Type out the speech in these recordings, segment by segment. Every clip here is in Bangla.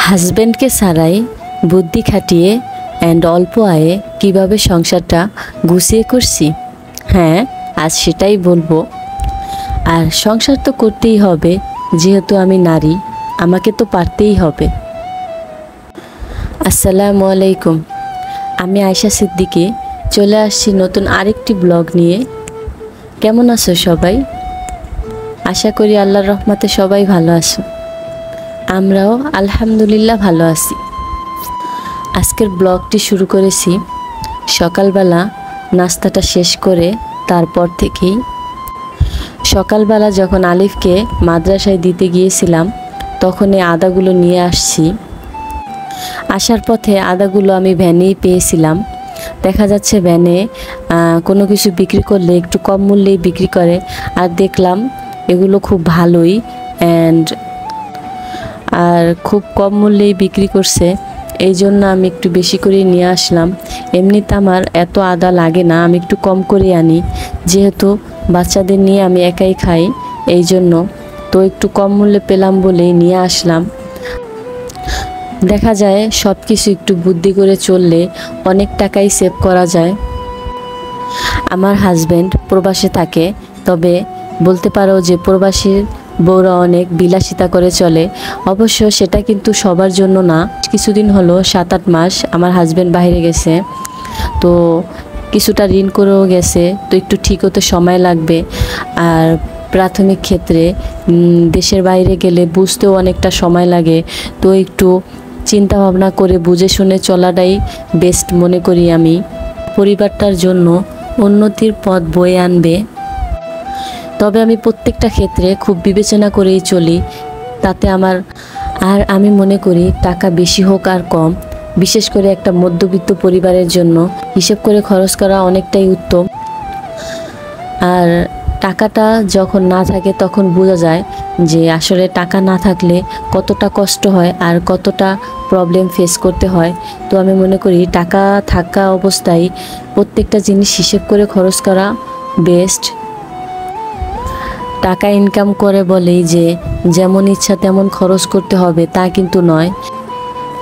হাজব্যান্ডকে ছাড়াই বুদ্ধি খাটিয়ে অ্যান্ড অল্প আয়ে কিভাবে সংসারটা গুছিয়ে করছি, হ্যাঁ আজ সেটাই বলবো। আর সংসার তো করতেই হবে, যেহেতু আমি নারী, আমাকে তো পারতেই হবে। আসসালামু আলাইকুম, আমি আয়শা সিদ্দিকী চলে আসছি নতুন আরেকটি ব্লগ নিয়ে। কেমন আছো সবাই? আশা করি আল্লাহর রহমতে সবাই ভালো আছো। আমরাও আলহামদুলিল্লাহ ভালো আছি। আজকের ব্লগটি শুরু করেছি সকালবেলা নাস্তাটা শেষ করে। তারপর থেকেই সকালবেলা যখন আলিফকে মাদ্রাসায় দিতে গিয়েছিলাম তখন এই আদাগুলো নিয়ে আসছি। আসার পথে আদাগুলো আমি ভ্যানেই পেয়েছিলাম। দেখা যাচ্ছে ভ্যানে কোনো কিছু বিক্রি করলে একটু কম মূল্যেই বিক্রি করে, আর দেখলাম এগুলো খুব ভালোই আর খুব কম মূল্যেই বিক্রি করছে। এই জন্য আমি একটু বেশি করে নিয়ে আসলাম। এমনিতে আমার এত আদা লাগে না, আমি একটু কম করে আনি, যেহেতু বাচ্চাদের নিয়ে আমি একাই খাই, এই জন্য তো একটু কম মূল্যে পেলাম বলেই নিয়ে আসলাম। দেখা যায় সব কিছু একটু বুদ্ধি করে চললে অনেক টাকাই সেভ করা যায়। আমার হাজব্যান্ড প্রবাসে থাকে, তবে বলতে পারো যে প্রবাসীর বউরা অনেক বিলাসিতা করে চলে। অবশ্য সেটা কিন্তু সবার জন্য না। কিছুদিন হলো 7-8 মাস আমার হাজব্যান্ড বাইরে গেছে, তো কিছুটা ঋণ করেও গেছে, তো একটু ঠিক হতে সময় লাগবে। আর প্রাথমিক ক্ষেত্রে দেশের বাইরে গেলে বুঝতেও অনেকটা সময় লাগে, তো একটু চিন্তা ভাবনা করে বুঝে শুনে চলাটাই বেস্ট মনে করি আমি। পরিবারটার জন্য উন্নতির পথ বয়ে আনবে। তবে আমি প্রত্যেকটা ক্ষেত্রে খুব বিবেচনা করেই চলি, তাতে আমি মনে করি টাকা বেশি হোক আর কম, বিশেষ করে একটা মধ্যবিত্ত পরিবারের জন্য হিসেব করে খরচ করা অনেকটাই উত্তম। আর টাকাটা যখন না থাকে তখন বোঝা যায় যে আসলে টাকা না থাকলে কতটা কষ্ট হয় আর কতটা প্রবলেম ফেস করতে হয়। তো আমি মনে করি টাকা থাকা অবস্থায় প্রত্যেকটা জিনিস হিসেব করে খরচ করা বেস্ট। টাকা ইনকাম করে বলেই যে যেমন ইচ্ছা তেমন খরচ করতে হবে তা কিন্তু নয়।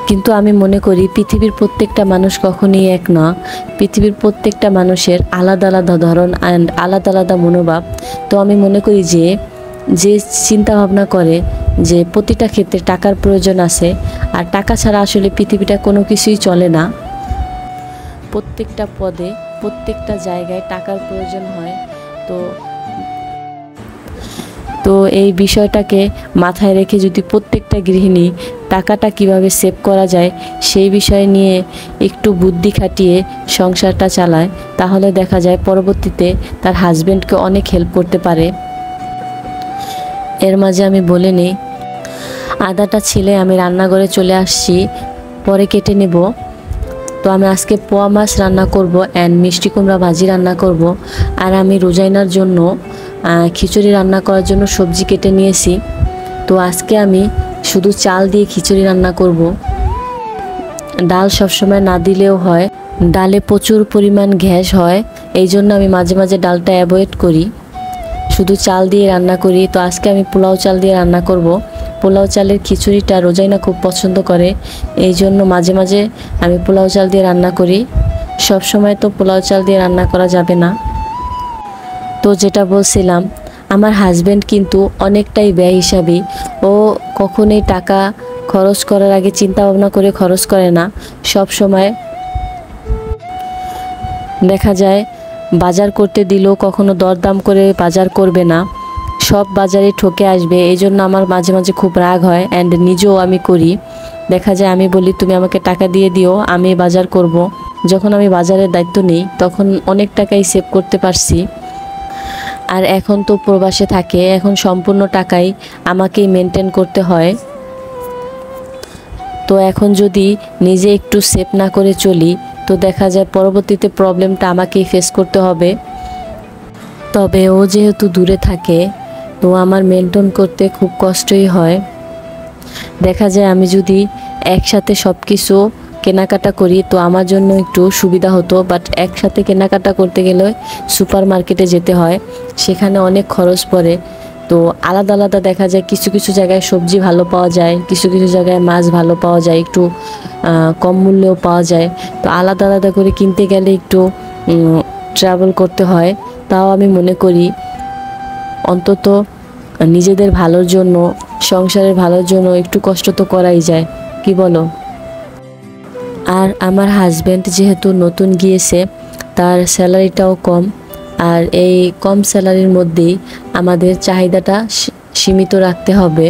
কিন্তু আমি মনে করি পৃথিবীর প্রত্যেকটা মানুষ কখনই এক না। পৃথিবীর প্রত্যেকটা মানুষের আলাদা আলাদা ধরন অ্যান্ড আলাদা আলাদা মনোভাব। তো আমি মনে করি যে চিন্তা ভাবনা করে যে প্রতিটা ক্ষেত্রে টাকার প্রয়োজন আছে, আর টাকা ছাড়া আসলে পৃথিবীটা কোনো কিছুই চলে না। প্রত্যেকটা পদে প্রত্যেকটা জায়গায় টাকার প্রয়োজন হয়। তো এই বিষয়টাকে মাথায় রেখে যদি প্রত্যেকটা গৃহিণী টাকাটা কিভাবে সেভ করা যায় সেই বিষয় নিয়ে একটু বুদ্ধি খাটিয়ে সংসারটা চালায়, তাহলে দেখা যায় পরবর্তীতে তার হাজব্যান্ডকে অনেক হেল্প করতে পারে। এর মাঝে আমি বলে নিই, আদাটা ছিলে আমি রান্নাঘরে চলে আসছি, পরে কেটে নেব। তো আমি আজকে পোয়া মাছ রান্না করব অ্যান্ড মিষ্টি কুমড়া ভাজি রান্না করব। আর আমি রোজাইনার জন্য খিচুড়ি রান্না করার জন্য সবজি কেটে নিয়েছি। তো আজকে আমি শুধু চাল দিয়ে খিচুড়ি রান্না করব। ডাল সবসময় না দিলেও হয়, ডালে প্রচুর পরিমাণ গ্যাস হয়, এই জন্য আমি মাঝে মাঝে ডালটা অ্যাভয়েড করি, শুধু চাল দিয়ে রান্না করি। তো আজকে আমি পোলাও চাল দিয়ে রান্না করব। পোলাও চালের খিচুড়িটা রোজাইনা খুব পছন্দ করে, এই জন্য মাঝে মাঝে আমি পোলাও চাল দিয়ে রান্না করি। সব সময় তো পোলাও চাল দিয়ে রান্না করা যাবে না। তো যেটা বলছিলাম, আমার হাজব্যান্ড কিন্তু অনেকটাই ব্যয় হিসাবী। ও কখনোই টাকা খরচ করার আগে চিন্তা ভাবনা করে খরচ করে না। সব সময় দেখা যায় বাজার করতে দিলেও কখনো দরদাম করে বাজার করবে না, সব বাজারে ঠকে আসবে। এই জন্য আমার মাঝে মাঝে খুব রাগ হয় অ্যান্ড নিজেও আমি করি। দেখা যায় আমি বলি তুমি আমাকে টাকা দিয়ে দিও, আমি বাজার করব। যখন আমি বাজারের দায়িত্ব নিই তখন অনেক টাকাই সেভ করতে পারছি। আর এখন তো প্রবাসে থাকে, এখন সম্পূর্ণ টাকাই আমাকেই মেনটেন করতে হয়। তো এখন যদি নিজে একটু সেভ না করে চলি তো দেখা যায় পরবর্তীতে প্রবলেমটা আমাকেই ফেস করতে হবে। তবে ও যেহেতু দূরে থাকে তো আমার মেনটেন করতে খুব কষ্টই হয়। দেখা যায় আমি যদি একসাথে সব কিছু কেনাকাটা করি, তো আমার জন্য একটু সুবিধা হতো। বাট একসাথে কেনাকাটা করতে গেলে সুপার মার্কেটে যেতে হয়, সেখানে অনেক খরচ পড়ে। তো আলাদা আলাদা দেখা যায়, কিছু কিছু জায়গায় সবজি ভালো পাওয়া যায়, কিছু কিছু জায়গায় মাছ ভালো পাওয়া যায়, একটু কম মূল্যেও পাওয়া যায়। তো আলাদা আলাদা করে কিনতে গেলে একটু ট্রাভেল করতে হয়। তাও আমি মনে করি অন্তত নিজেদের ভালোর জন্য, সংসারের ভালোর জন্য একটু কষ্ট তো করাই যায়, কি বলো? আর আমার হাজব্যান্ড যেহেতু নতুন গিয়েছে, তার স্যালারিটাও কম, আর এই কম স্যালারির মধ্যেই আমাদের চাহিদাটা সীমিত রাখতে হবে।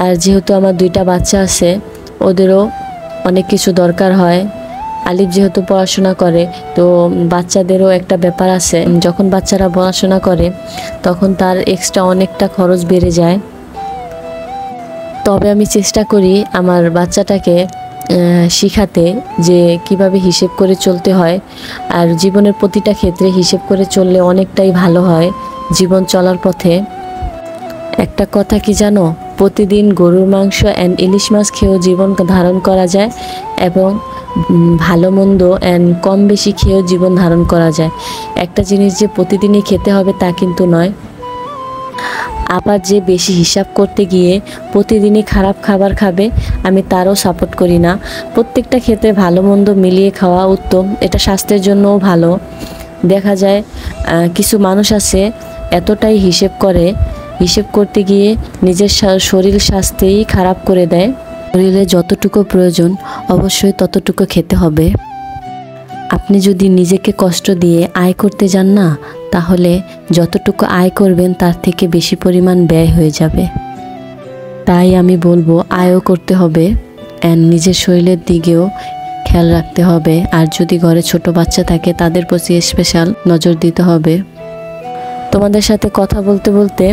আর যেহেতু আমার 2টা বাচ্চা আছে, ওদেরও অনেক কিছু দরকার হয়। আলিফ যেহেতু পড়াশোনা করে, তো বাচ্চাদেরও একটা ব্যাপার আছে, যখন বাচ্চারা পড়াশোনা করে তখন তার এক্সট্রা অনেকটা খরচ বেড়ে যায়। তবে আমি চেষ্টা করি আমার বাচ্চাটাকে শিখাতে যে কিভাবে হিসেব করে চলতে হয়। আর জীবনের প্রতিটা ক্ষেত্রে হিসেব করে চললে অনেকটাই ভালো হয় জীবন চলার পথে। একটা কথা কি জানো, প্রতিদিন গরুর মাংস অ্যান্ড ইলিশ মাছ খেয়েও জীবন ধারণ করা যায়, এবং ভালো মন্দ অ্যান্ড কম বেশি খেয়েও জীবন ধারণ করা যায়। একটা জিনিস যে প্রতিদিনই খেতে হবে তা কিন্তু নয়। আবার যে বেশি হিসাব করতে গিয়ে প্রতিদিনই খারাপ খাবার খাবে, আমি তারও সাপোর্ট করি না। প্রত্যেকটা ক্ষেত্রে ভালো মন্দ মিলিয়ে খাওয়া উত্তম, এটা স্বাস্থ্যের জন্যও ভালো। দেখা যায় কিছু মানুষ আছে এতটাই হিসেব করতে গিয়ে নিজের শরীর স্বাস্থ্যেই খারাপ করে দেয়। শরীরে যতটুকু প্রয়োজন অবশ্যই ততটুকু খেতে হবে। আপনি যদি নিজেকে কষ্ট দিয়ে আয় করতে যান না, তাহলে যতটুকু আয় করবেন তার থেকে বেশি পরিমাণ ব্যয় হয়ে যাবে। তাই আমি বলবো আয়ও করতে হবে, অ্যান্ড নিজের শরীরের দিকেও খেয়াল রাখতে হবে। আর যদি ঘরে ছোট বাচ্চা থাকে তাদের প্রতি স্পেশাল নজর দিতে হবে। তোমাদের সাথে কথা বলতে বলতে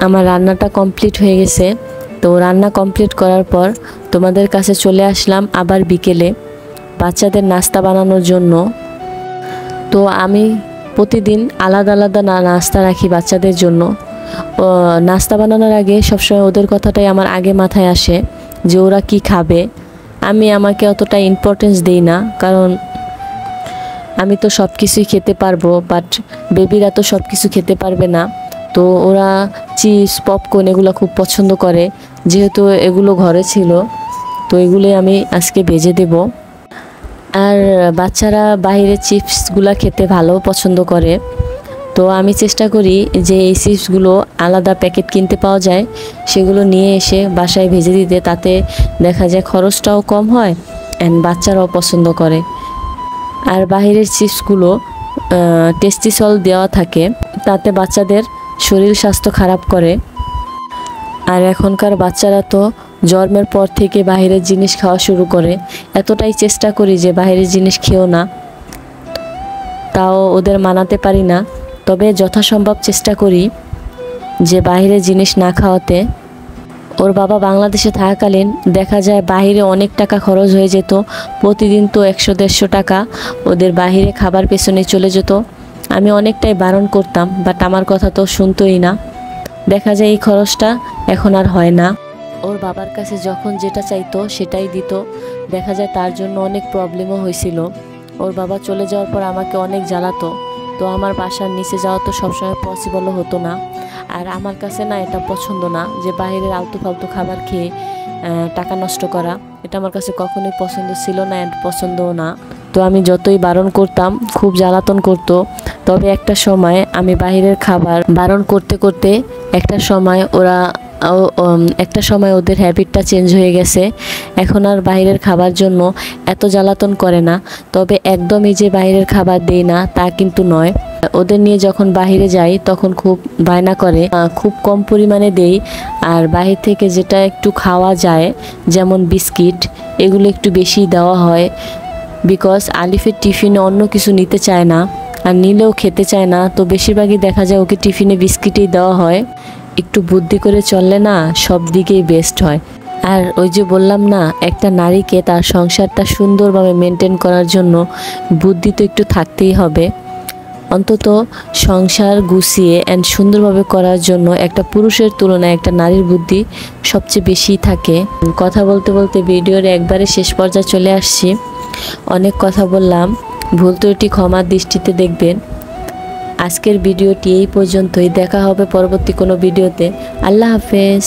আমার রান্নাটা কমপ্লিট হয়ে গেছে। তো রান্না কমপ্লিট করার পর তোমাদের কাছে চলে আসলাম আবার বিকেলে বাচ্চাদের নাস্তা বানানোর জন্য। তো আমি প্রতিদিন আলাদা আলাদা নাস্তা রাখি বাচ্চাদের জন্য। নাস্তা বানানোর আগে সবসময় ওদের কথাটাই আমার আগে মাথায় আসে যে ওরা কি খাবে। আমাকে অতটা ইম্পর্টেন্স দিই না, কারণ আমি তো সব কিছুই খেতে পারবো, বাট বেবিরা তো সব কিছু খেতে পারবে না। তো ওরা চিপস পপকর্ন এগুলো খুব পছন্দ করে, যেহেতু এগুলো ঘরে ছিল তো এগুলোই আমি আজকে ভেজে দেব। আর বাচ্চারা বাইরের চিপসগুলো খেতে ভালো পছন্দ করে, তো আমি চেষ্টা করি যে এই চিপসগুলো আলাদা প্যাকেট কিনতে পাওয়া যায়, সেগুলো নিয়ে এসে বাসায় ভেজে দিতে। তাতে দেখা যায় খরচটাও কম হয় অ্যান্ড বাচ্চারাও পছন্দ করে। আর বাইরের চিপসগুলো টেস্টি সল্ট দেওয়া থাকে, তাতে বাচ্চাদের শরীর স্বাস্থ্য খারাপ করে। আর এখনকার বাচ্চারা তো জন্মের পর থেকে বাইরের জিনিস খাওয়া শুরু করে। এতটাই চেষ্টা করি যে বাইরের জিনিস খেও না, তাও ওদের মানাতে পারি না। তবে যথাসম্ভব চেষ্টা করি যে বাইরের জিনিস না খাওয়াতে। ওর বাবা বাংলাদেশে থাকাকালীন দেখা যায় বাইরে অনেক টাকা খরচ হয়ে যেত, প্রতিদিন তো 100-150 টাকা ওদের বাইরে খাবার পেছনে চলে যেত। আমি অনেকটাই বারণ করতাম, বাট আমার কথা তো শুনতোই না। দেখা যায় এই খরচটা এখন আর হয় না। ওর বাবার কাছে যখন যেটা চাইতো সেটাই দিত। দেখা যায় তার জন্য অনেক প্রবলেমও হয়েছিল। ওর বাবা চলে যাওয়ার পর আমাকে অনেক জ্বালাতো। তো আমার বাসার নিচে যাওয়া তো সবসময় পসিবলও হতো না। আর আমার কাছে না এটা পছন্দ না যে বাইরের আলতু ফালতু খাবার খেয়ে টাকা নষ্ট করা, এটা আমার কাছে কখনোই পছন্দ ছিল না অ্যান্ড পছন্দও না। তো আমি যতই বারণ করতাম খুব জ্বালাতন করতো। তবে একটা সময় আমি বাইরের খাবার বারণ করতে করতে একটা সময় ওদের হ্যাবিটটা চেঞ্জ হয়ে গেছে। এখন আর বাইরের খাবার জন্য এত জ্বালাতন করে না। তবে একদমই যে বাইরের খাবার দেই না তা কিন্তু নয়। ওদের নিয়ে যখন বাইরে যাই তখন খুব বায়না করে, খুব কম পরিমাণে দেই। আর বাইরে থেকে যেটা একটু খাওয়া যায়, যেমন বিস্কিট, এগুলো একটু বেশি দেওয়া হয়। বিকজ আলিফের টিফিনে অন্য কিছু নিতে চায় না, আর নিলেও খেতে চায় না। তো বেশিরভাগই দেখা যায় ওকে টিফিনে বিস্কিটই দেওয়া হয়। একটু বুদ্ধি করে চললে না সব দিকেই বেস্ট হয়। আর ওই যে বললাম না, একটা নারীকে তার সংসারটা সুন্দরভাবে মেনটেন করার জন্য বুদ্ধি তো একটু থাকতেই হবে। অন্তত সংসার গুছিয়ে অ্যান্ড সুন্দরভাবে করার জন্য একটা পুরুষের তুলনায় একটা নারীর বুদ্ধি সবচেয়ে বেশি থাকে। কথা বলতে বলতে ভিডিওর একবারে শেষ পর্যায়ে চলে আসছি। অনেক কথা বললাম, ভুল ত্রুটি ক্ষমার দৃষ্টিতে দেখবেন। আজকের ভিডিওটি এই পর্যন্তই, দেখা হবে পরবর্তী কোনো ভিডিওতে। আল্লাহ হাফেজ।